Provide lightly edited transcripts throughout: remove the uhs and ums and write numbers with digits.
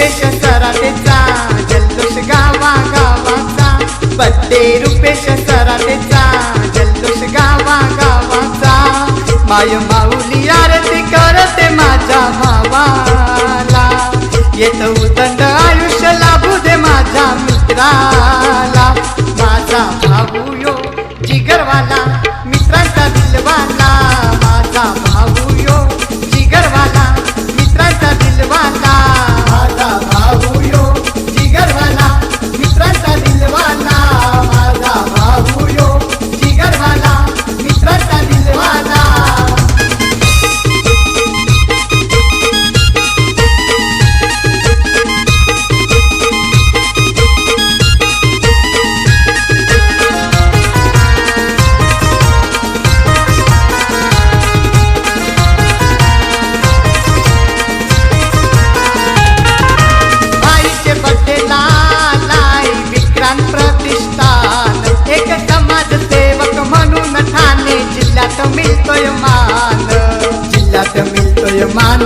रुपेश सराटेचा जल्लोष गावा गावाचा, बड्डे रुपेश सराटेचा जल्लोष गावा गावाचा। माय माऊली आरती करते माझ्या भावाला, येत उदंड आयुष्य लाभू दे माझ्या मित्राला। माझा भाऊ यो जिगरवाला, मित्रांचा दिलवाला, माझा भाऊ यो जिगरवाला, मित्रांचा दिलवाला। माझा भाऊ यो जिगरवाला, मित्रांचा दिलवाला, माझा भाऊ यो जिगरवाला, मित्रांचा दिलवाला। एक समाजसेवक म्हणून ठाणे जिल्ह्यात मिळतोय मान, जिल्ह्यात मिळतोय मान,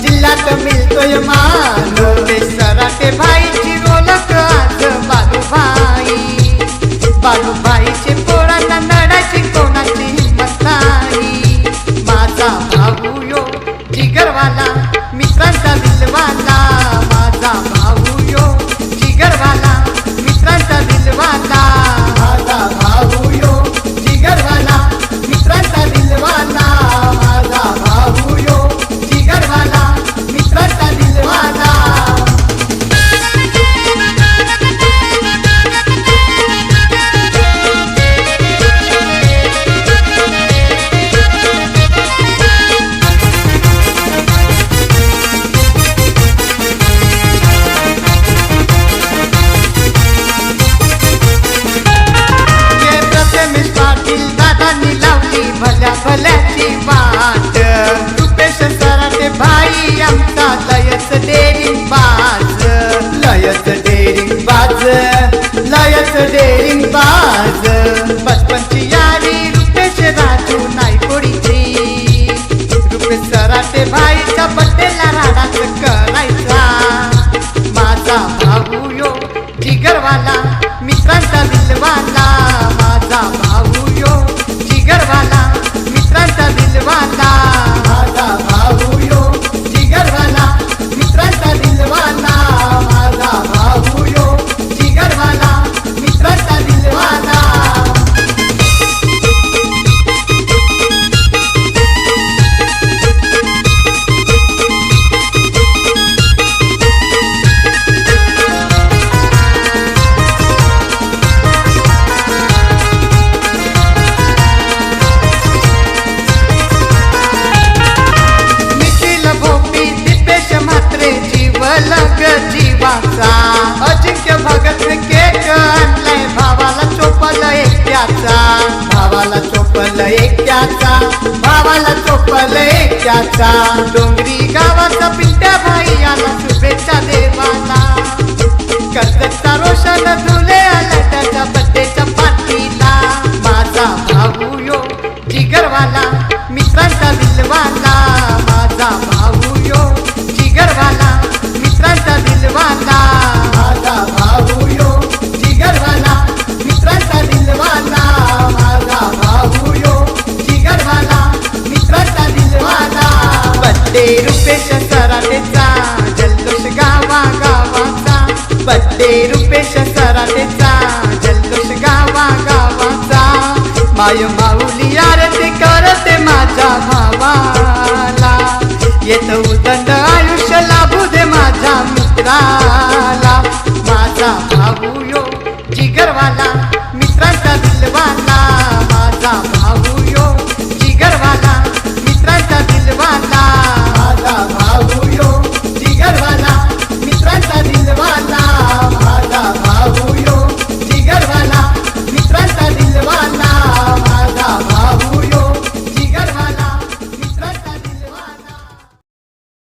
जिल्ह्यात मिळतोय मान। सराटे भाईची ओळख आज बालूभाई, बालूभाईचे पोरांना लढायची कोणाची हिंमत नाही। माझा भाऊ यो जिगरवाला, मित्रांचा दिलवाला, माझा भाऊ यो जिगरवाला, मित्रांचा दिलवाला। माझा भाऊ यो जिगरवाला, मित्रांचा दिलवाला, माझा भाऊ यो जिगरवाला, मित्रांचा दिलवाला। भल्या भल्याची वाट, रुपेश सराटे भाई आमचा लयच डेरिंग बाज, लयच डेरिंग बाज, लयच डेरिंग बाज। बचपनची यारी रुपेश राजू नाही कोडीची, रुपेश सराटे भाईच्या बड्डेला राडाच करायचा। माझा भाऊ यो जिगरवाला, मित्रांचा दिलवाला, माझा भाऊ यो जिगरवाला, मित्रांचा दिलवाला। माझा भाऊ यो जिगरवाला, मित्रांचा दिलवाला, माझा भाऊ यो जिगरवाला, मित्रांचा दिलवाला। जीवलग जीवाचा, अजिंक्य भगत केक आणलाय भावाला चोपल एकट्याचा, भावाला चोपल एकट्याचा, भावाला चोपल एकट्याचा। डोंगरी गावाचा पिंट्या भाई आला शुभेच्छा देवाला, कर्जतचा रोशन धुले आला त्याच्या बड्डेच्या पार्टीला। माझा भाऊ यो जिगरवाला, मित्रांचा दिलवाला, माझा भाऊ यो जिगरवाला, मित्रांचा दिलवाला। माझा भाऊ यो जिगरवाला, मित्रांचा दिलवाला, माझा भाऊ यो जिगरवाला, मित्रांचा दिलवाला। बड्डे रुपेश सराटेचा जल्लोष गावा गावाचा, बड्डे रुपेश सराटेचा जल्लोष गावा गावाचा। माय